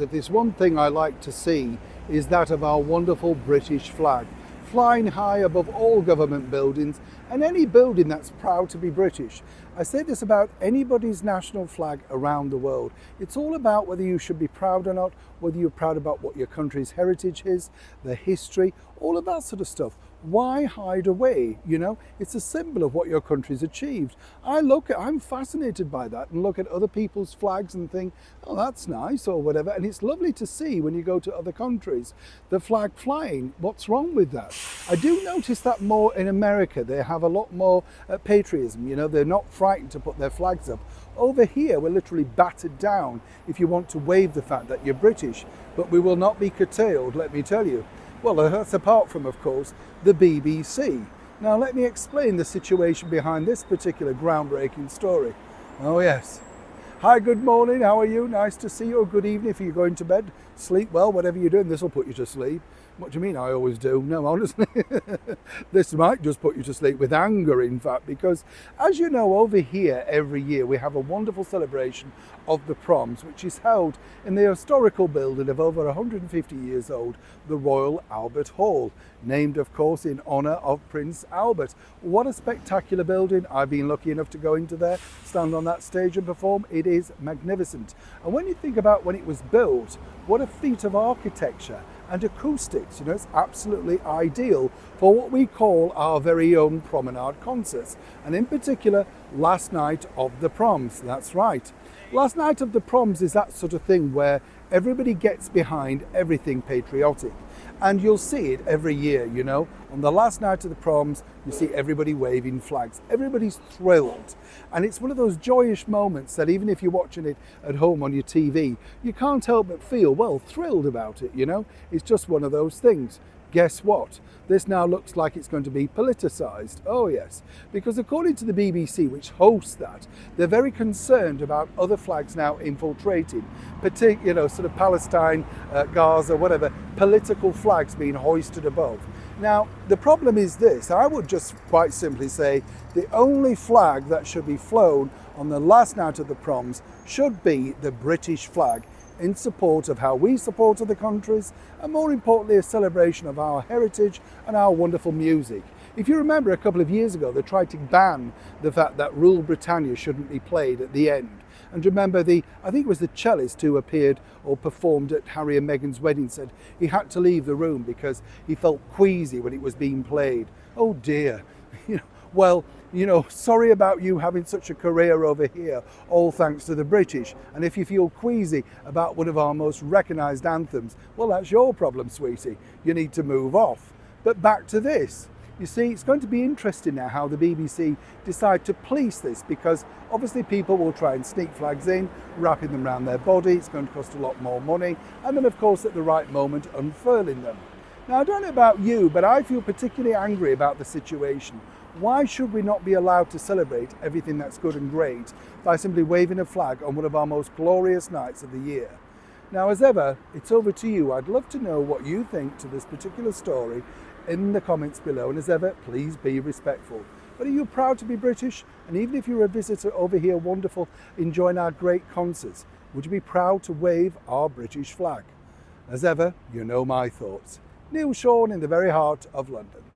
if there's one thing I like to see is that of our wonderful British flag, flying high above all government buildings and any building that's proud to be British. I say this about anybody's national flag around the world. It's all about whether you should be proud or not, whether you're proud about what your country's heritage is, the history, all of that sort of stuff. Why hide away? You know, it's a symbol of what your country's achieved. I'm fascinated by that and look at other people's flags and think, oh, that's nice or whatever. And it's lovely to see when you go to other countries, the flag flying. What's wrong with that? I do notice that more in America. They have a lot more patriotism. You know, they're not frightened to put their flags up. Over here, we're literally battered down if you want to wave the fact that you're British, but we will not be curtailed, let me tell you. Well, that's apart from, of course, the BBC. Now, let me explain the situation behind this particular groundbreaking story. Oh, yes. Hi, good morning. How are you? Nice to see you. Or good evening if you're going to bed. Sleep well, whatever you're doing. This will put you to sleep. What do you mean? I always do. No, honestly. This might just put you to sleep with anger, in fact, because as you know, over here every year we have a wonderful celebration of the Proms, which is held in the historical building of over 150 years old, the Royal Albert Hall, named, of course, in honour of Prince Albert. What a spectacular building. I've been lucky enough to go into there, stand on that stage and perform. It is magnificent. And when you think about when it was built, what a feat of architecture and acoustics. You know, it's absolutely ideal for what we call our very own promenade concerts, and in particular last night of the Proms. That's right, last night of the Proms is that sort of thing where everybody gets behind everything patriotic, and you'll see it every year. You know, on the last night of the Proms you see everybody waving flags, everybody's thrilled, and it's one of those joyous moments that even if you're watching it at home on your TV, you can't help but feel, well, thrilled about it. You know, it's just one of those things. Guess what? This now looks like it's going to be politicised. Oh yes, because according to the BBC, which hosts that, they're very concerned about other flags now infiltrating, you know, sort of Palestine, Gaza, whatever, political flags being hoisted above. Now, the problem is this. I would just quite simply say the only flag that should be flown on the last night of the Proms should be the British flag, in support of how we support other countries, and more importantly, a celebration of our heritage and our wonderful music. If you remember, a couple of years ago, they tried to ban the fact that Rule Britannia shouldn't be played at the end. And remember, I think it was the cellist who appeared or performed at Harry and Meghan's wedding said he had to leave the room because he felt queasy when it was being played. Oh dear. You know, well, you know, sorry about you having such a career over here, all thanks to the British. And if you feel queasy about one of our most recognised anthems, well, that's your problem, sweetie. You need to move off. But back to this. You see, it's going to be interesting now how the BBC decide to police this, because obviously people will try and sneak flags in, wrapping them around their body. It's going to cost a lot more money. And then, of course, at the right moment, unfurling them. Now, I don't know about you, but I feel particularly angry about the situation. Why should we not be allowed to celebrate everything that's good and great by simply waving a flag on one of our most glorious nights of the year? Now, as ever, it's over to you. I'd love to know what you think to this particular story in the comments below. And as ever, please be respectful. But are you proud to be British? And even if you're a visitor over here, wonderful, enjoying our great concerts, would you be proud to wave our British flag? As ever, you know my thoughts. Neil Sean in the very heart of London.